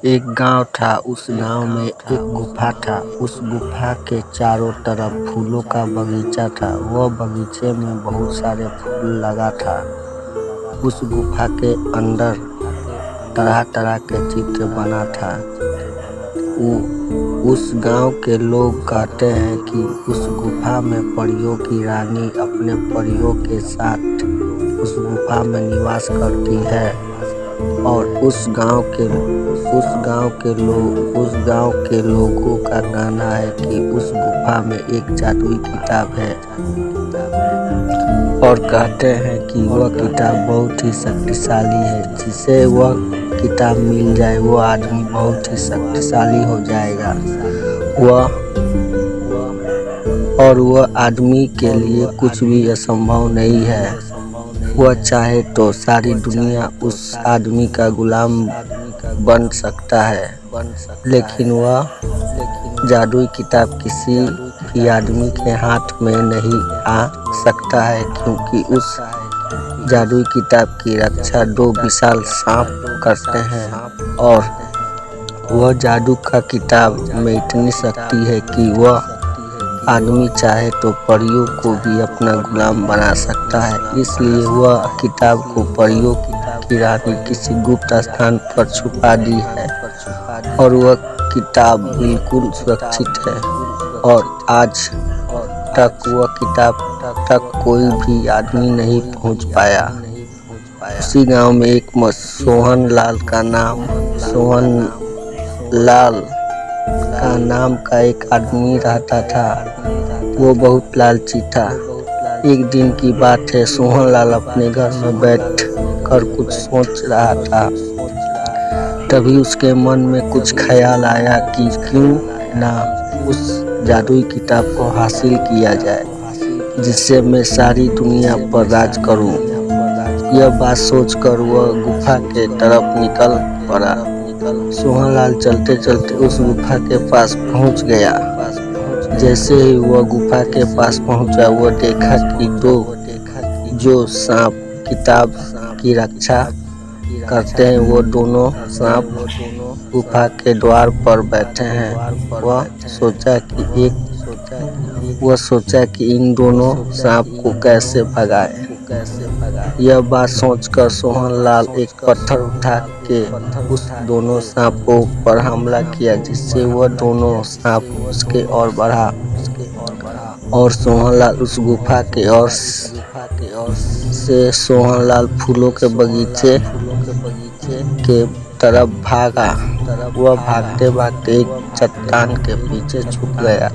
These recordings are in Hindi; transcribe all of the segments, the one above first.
एक गांव था। उस गांव में एक गुफा था। उस गुफा के चारों तरफ फूलों का बगीचा था। वह बगीचे में बहुत सारे फूल लगा था। उस गुफा के अंदर तरह तरह के चित्र बना था। उस गांव के लोग कहते हैं कि उस गुफा में परियों की रानी अपने परियों के साथ उस गुफा में निवास करती है। और उस गांव के लोगों का कहना है कि उस गुफा में एक जादुई किताब है और कहते हैं कि वह किताब बहुत ही शक्तिशाली है। जिसे वह किताब मिल जाए वह आदमी बहुत ही शक्तिशाली हो जाएगा। वह आदमी के लिए कुछ भी असंभव नहीं है। वह चाहे तो सारी दुनिया उस आदमी का गुलाम बन सकता है, लेकिन वह जादुई किताब किसी भी आदमी के हाथ में नहीं आ सकता है, क्योंकि उस जादुई किताब की रक्षा 2 विशाल सांप करते हैं। और वह जादू का किताब में इतनी शक्ति है कि वह आदमी चाहे तो परियों को भी अपना गुलाम बना सकता है। इसलिए वह किताब को परियों की रानी किसी गुप्त स्थान पर छुपा दी है और वह किताब बिल्कुल सुरक्षित है। और आज तक वह किताब तक कोई भी आदमी नहीं पहुंच पाया। उसी गांव में एक सोहन लाल का एक आदमी रहता था। वो बहुत लालची था। एक दिन की बात है, सोहन लाल अपने घर में बैठ कर कुछ सोच रहा था। तभी उसके मन में कुछ ख्याल आया कि क्यों ना उस जादुई किताब को हासिल किया जाए, जिससे मैं सारी दुनिया पर राज करूं। यह बात सोचकर वह गुफा के तरफ निकल पड़ा। सोहनलाल चलते चलते उस गुफा के पास पहुंच गया। जैसे ही वह गुफा के पास पहुंचा, वह देखा कि जो सांप किताब की रक्षा करते हैं, वो दोनों सांप गुफा के द्वार पर बैठे हैं। वह सोचा कि इन दोनों सांप को कैसे भगाए। यह बात सोचकर सोहनलाल एक पत्थर उठा के उस दोनों सांपों पर हमला किया, जिससे वह दोनों सांप उसके ओर बढ़ा और सोहनलाल उस गुफा के ओर से सोहनलाल फूलों के बगीचे के तरफ भागा। वह भागते भागते एक चट्टान के पीछे छुप गया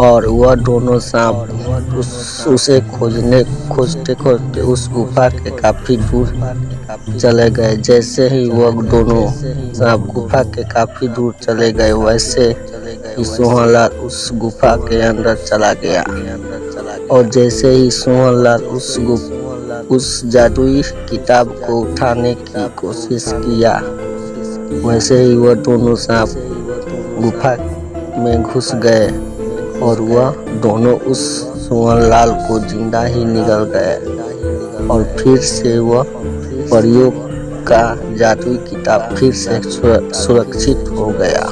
और वह दोनों सांप उसे खोजते खोजते उस गुफा के काफी दूर चले गए। जैसे ही वह दोनों सांप गुफा के काफी दूर चले गए, वैसे ही सोहनलाल उस गुफा के अंदर चला गया। और जैसे ही सोहनलाल उस जादुई किताब को उठाने की कोशिश किया, वैसे ही वह दोनों सांप गुफा में घुस गए और वह दोनों उस सोहनलाल को जिंदा ही निगल गए। और फिर से वह परियों का जादुई किताब फिर से सुरक्षित हो गया।